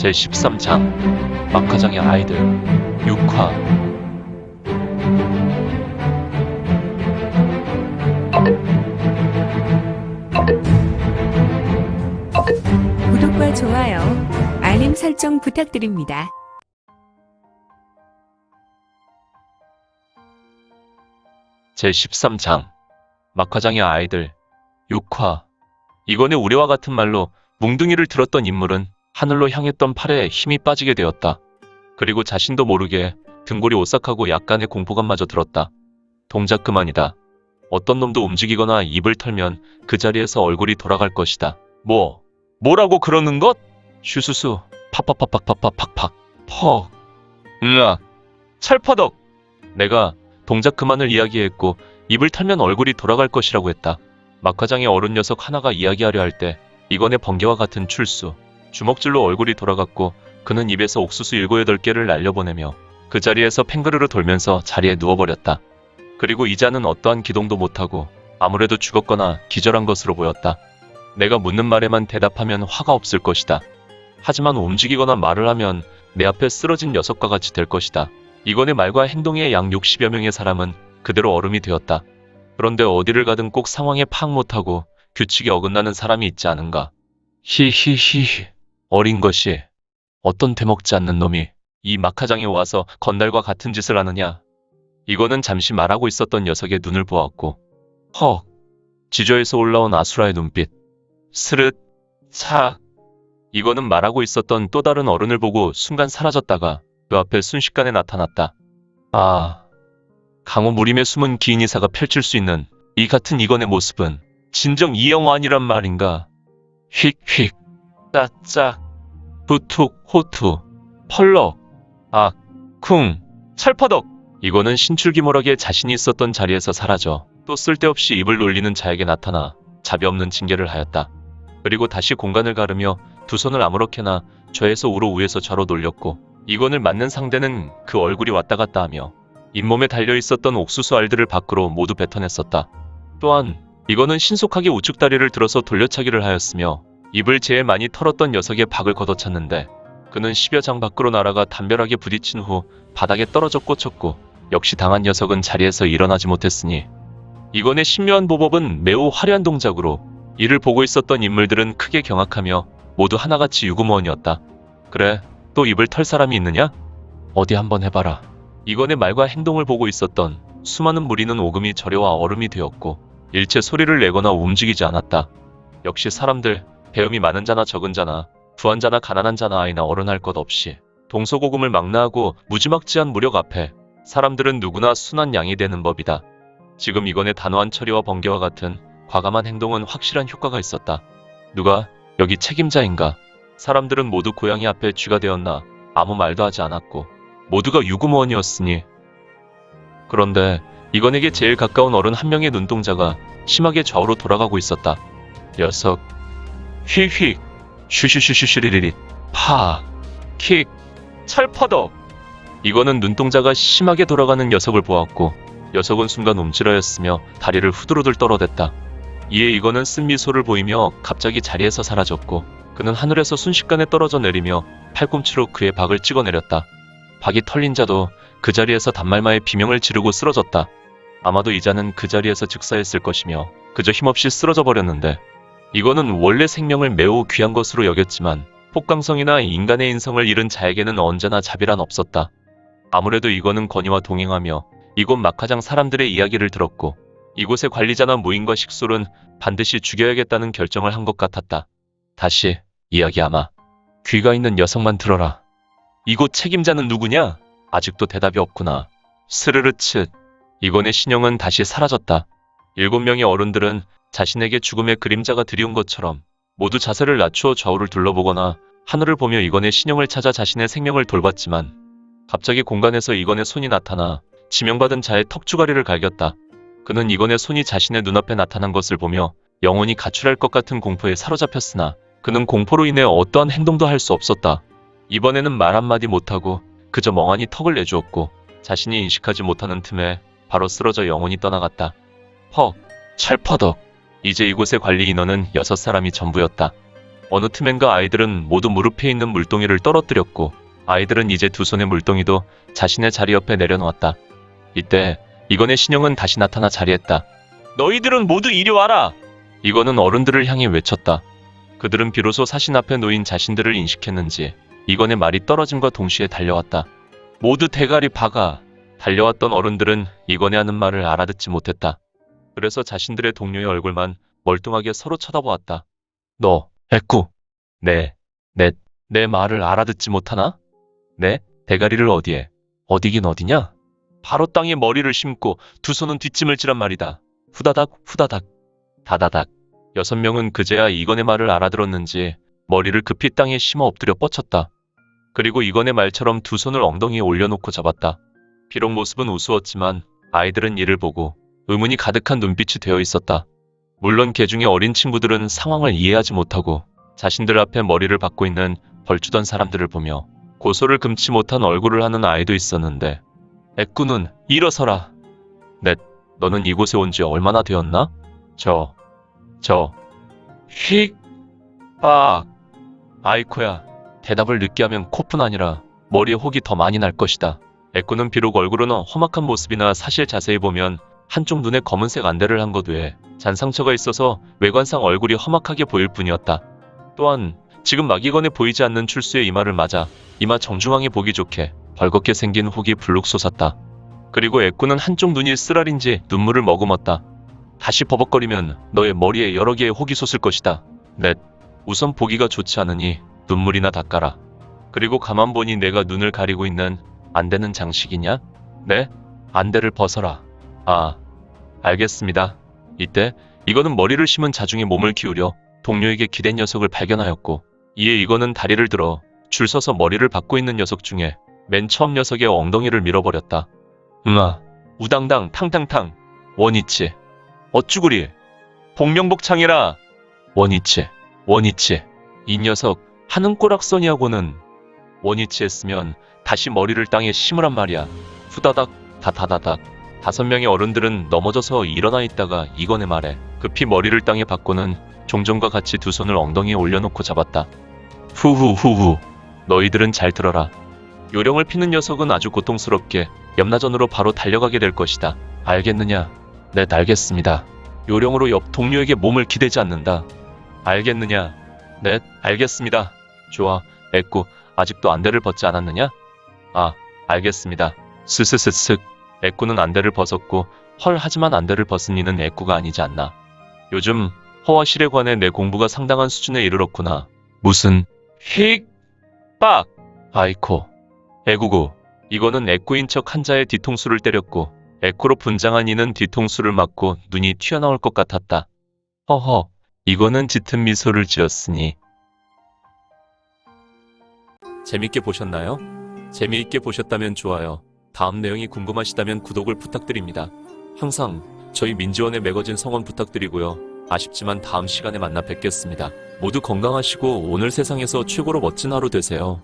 제13장 막화장의 아이들 6화. 구독과 좋아요, 알림 설정 부탁드립니다. 제13장 막화장의 아이들 6화. 이건의 우려와 같은 말로 뭉둥이를 들었던 인물은 하늘로 향했던 팔에 힘이 빠지게 되었다. 그리고 자신도 모르게 등골이 오싹하고 약간의 공포감마저 들었다. 동작 그만이다. 어떤 놈도 움직이거나 입을 털면 그 자리에서 얼굴이 돌아갈 것이다. 뭐라고 그러는 것? 슈수수 팍팍팍팍팍팍팍 퍽 으악 찰퍼덕. 내가 동작 그만을 이야기했고 입을 털면 얼굴이 돌아갈 것이라고 했다. 막화장의 어른 녀석 하나가 이야기하려 할 때 이건의 번개와 같은 출수, 주먹질로 얼굴이 돌아갔고 그는 입에서 옥수수 7, 8개를 날려보내며 그 자리에서 팽그르르 돌면서 자리에 누워버렸다. 그리고 이자는 어떠한 기동도 못하고 아무래도 죽었거나 기절한 것으로 보였다. 내가 묻는 말에만 대답하면 화가 없을 것이다. 하지만 움직이거나 말을 하면 내 앞에 쓰러진 녀석과 같이 될 것이다. 이건의 말과 행동에 약 60여 명의 사람은 그대로 얼음이 되었다. 그런데 어디를 가든 꼭 상황에 파악 못하고 규칙에 어긋나는 사람이 있지 않은가. 히히히. 어린 것이 어떤 대먹지 않는 놈이 이 막화장에 와서 건달과 같은 짓을 하느냐. 이거는 잠시 말하고 있었던 녀석의 눈을 보았고 헉. 지저에서 올라온 아수라의 눈빛. 스르륵 차. 이거는 말하고 있었던 또 다른 어른을 보고 순간 사라졌다가 그 앞에 순식간에 나타났다. 아, 강호 무림의 숨은 기인이사가 펼칠 수 있는 이 같은 이건의 모습은 진정 이영환이란 말인가. 휙휙 따짝 부툭 호투 펄럭 악 쿵 찰퍼덕. 이거는 신출귀몰하게 자신이 있었던 자리에서 사라져 또 쓸데없이 입을 놀리는 자에게 나타나 자비 없는 징계를 하였다. 그리고 다시 공간을 가르며 두 손을 아무렇게나 좌에서 우로 우에서 좌로 돌렸고 이건을 맞는 상대는 그 얼굴이 왔다 갔다 하며 잇몸에 달려있었던 옥수수 알들을 밖으로 모두 뱉어냈었다. 또한 이거는 신속하게 우측 다리를 들어서 돌려차기를 하였으며 입을 제일 많이 털었던 녀석의 박을 걷어찼는데 그는 10여 장 밖으로 날아가 담벼락에 부딪힌 후 바닥에 떨어져 꽂혔고 역시 당한 녀석은 자리에서 일어나지 못했으니 이건의 신묘한 보법은 매우 화려한 동작으로 이를 보고 있었던 인물들은 크게 경악하며 모두 하나같이 유구무원이었다. 그래, 또 입을 털 사람이 있느냐? 어디 한번 해봐라. 이건의 말과 행동을 보고 있었던 수많은 무리는 오금이 저려와 얼음이 되었고 일체 소리를 내거나 움직이지 않았다. 역시 사람들, 배움이 많은 자나 적은 자나 부한 자나 가난한 자나 아이나 어른 할 것 없이 동서고금을 망라하고 무지막지한 무력 앞에 사람들은 누구나 순한 양이 되는 법이다. 지금 이건의 단호한 처리와 번개와 같은 과감한 행동은 확실한 효과가 있었다. 누가 여기 책임자인가? 사람들은 모두 고양이 앞에 쥐가 되었나 아무 말도 하지 않았고 모두가 유구무원이었으니. 그런데 이건에게 제일 가까운 어른 한 명의 눈동자가 심하게 좌우로 돌아가고 있었다. 녀석. 휙휙 슈슈슈슈슈리리릿 파 킥 찰퍼덕. 이거는 눈동자가 심하게 돌아가는 녀석을 보았고 녀석은 순간 움츠러였으며 다리를 후두루들 떨어댔다. 이에 이거는 쓴 미소를 보이며 갑자기 자리에서 사라졌고 그는 하늘에서 순식간에 떨어져 내리며 팔꿈치로 그의 박을 찍어내렸다. 박이 털린 자도 그 자리에서 단말마의 비명을 지르고 쓰러졌다. 아마도 이자는 그 자리에서 즉사했을 것이며 그저 힘없이 쓰러져 버렸는데 이거는 원래 생명을 매우 귀한 것으로 여겼지만 폭강성이나 인간의 인성을 잃은 자에게는 언제나 자비란 없었다. 아무래도 이거는 건의와 동행하며 이곳 막화장 사람들의 이야기를 들었고 이곳의 관리자나 무인과 식솔은 반드시 죽여야겠다는 결정을 한 것 같았다. 다시 이야기하마. 귀가 있는 녀석만 들어라. 이곳 책임자는 누구냐? 아직도 대답이 없구나. 스르르츠. 이건의 신형은 다시 사라졌다. 7명의 어른들은 자신에게 죽음의 그림자가 드리운 것처럼 모두 자세를 낮추어 좌우를 둘러보거나 하늘을 보며 이건의 신형을 찾아 자신의 생명을 돌봤지만 갑자기 공간에서 이건의 손이 나타나 지명받은 자의 턱주가리를 갈겼다. 그는 이건의 손이 자신의 눈앞에 나타난 것을 보며 영혼이 가출할 것 같은 공포에 사로잡혔으나 그는 공포로 인해 어떠한 행동도 할 수 없었다. 이번에는 말 한마디 못하고 그저 멍하니 턱을 내주었고 자신이 인식하지 못하는 틈에 바로 쓰러져 영혼이 떠나갔다. 헉, 찰퍼덕. 이제 이곳의 관리 인원은 6사람이 전부였다. 어느 틈엔가 아이들은 모두 무릎에 있는 물동이를 떨어뜨렸고 아이들은 이제 두 손의 물동이도 자신의 자리 옆에 내려놓았다. 이때 이건의 신형은 다시 나타나 자리했다. 너희들은 모두 이리 와라! 이건은 어른들을 향해 외쳤다. 그들은 비로소 사신 앞에 놓인 자신들을 인식했는지 이건의 말이 떨어짐과 동시에 달려왔다. 모두 대가리 박아! 달려왔던 어른들은 이건의 하는 말을 알아듣지 못했다. 그래서 자신들의 동료의 얼굴만 멀뚱하게 서로 쳐다보았다. 너, 애꾸. 내 말을 알아듣지 못하나? 네? 대가리를 어디에? 어디긴 어디냐? 바로 땅에 머리를 심고 두 손은 뒷짐을 지란 말이다. 후다닥 후다닥 다다닥. 6명은 그제야 이건의 말을 알아들었는지 머리를 급히 땅에 심어 엎드려 뻗쳤다. 그리고 이건의 말처럼 두 손을 엉덩이에 올려놓고 잡았다. 비록 모습은 우스웠지만 아이들은 이를 보고 의문이 가득한 눈빛이 되어 있었다. 물론 개 중에 어린 친구들은 상황을 이해하지 못하고 자신들 앞에 머리를 박고 있는 벌주던 사람들을 보며 고소를 금치 못한 얼굴을 하는 아이도 있었는데 애꾸는 일어서라. 너는 이곳에 온 지 얼마나 되었나? 휙! 빡! 아이코야, 대답을 늦게 하면 코뿐 아니라 머리에 혹이 더 많이 날 것이다. 애꾸는 비록 얼굴은 험악한 모습이나 사실 자세히 보면 한쪽 눈에 검은색 안대를 한 것 외에 잔상처가 있어서 외관상 얼굴이 험악하게 보일 뿐이었다. 또한 지금 막이건에 보이지 않는 출수의 이마를 맞아 이마 정중앙에 보기 좋게 벌겋게 생긴 혹이 불룩 솟았다. 그리고 애꾸는 한쪽 눈이 쓰라린지 눈물을 머금었다. 다시 버벅거리면 너의 머리에 여러 개의 혹이 솟을 것이다. 우선 보기가 좋지 않으니 눈물이나 닦아라. 그리고 가만 보니 내가 눈을 가리고 있는 안대는 장식이냐? 네? 안대를 벗어라. 아, 알겠습니다. 이때 이거는 머리를 심은 자중에 몸을 기울여 동료에게 기댄 녀석을 발견하였고 이에 이거는 다리를 들어 줄 서서 머리를 박고 있는 녀석 중에 맨 처음 녀석의 엉덩이를 밀어버렸다. 우당당 탕탕탕 원위치 어쭈구리 복명복창이라 원위치 이 녀석 하는 꼬락서니하고는 원위치 했으면 다시 머리를 땅에 심으란 말이야. 후다닥 다다다닥 5명의 어른들은 넘어져서 일어나 있다가 이건의 말에 급히 머리를 땅에 박고는 종종과 같이 두 손을 엉덩이에 올려놓고 잡았다. 후후후후 너희들은 잘 들어라. 요령을 피는 녀석은 아주 고통스럽게 염라전으로 바로 달려가게 될 것이다. 알겠느냐? 네, 알겠습니다. 요령으로 옆 동료에게 몸을 기대지 않는다. 알겠느냐? 네, 알겠습니다. 좋아, 애꾸 아직도 안대를 벗지 않았느냐? 아, 알겠습니다. 스스스슥 애꾸는 안대를 벗었고 하지만 안대를 벗은 이는 애꾸가 아니지 않나. 요즘 허와실에 관해 내 공부가 상당한 수준에 이르렀구나. 무슨 휙! 빡! 아이코 애구구 이거는 애꾸인 척 한자의 뒤통수를 때렸고 애꾸로 분장한 이는 뒤통수를 맞고 눈이 튀어나올 것 같았다. 허허 이거는 짙은 미소를 지었으니. 재밌게 보셨나요? 재미있게 보셨다면 좋아요. 다음 내용이 궁금하시다면 구독을 부탁드립니다. 항상 저희 민지원의 매거진 성원 부탁드리고요. 아쉽지만 다음 시간에 만나 뵙겠습니다. 모두 건강하시고 오늘 세상에서 최고로 멋진 하루 되세요.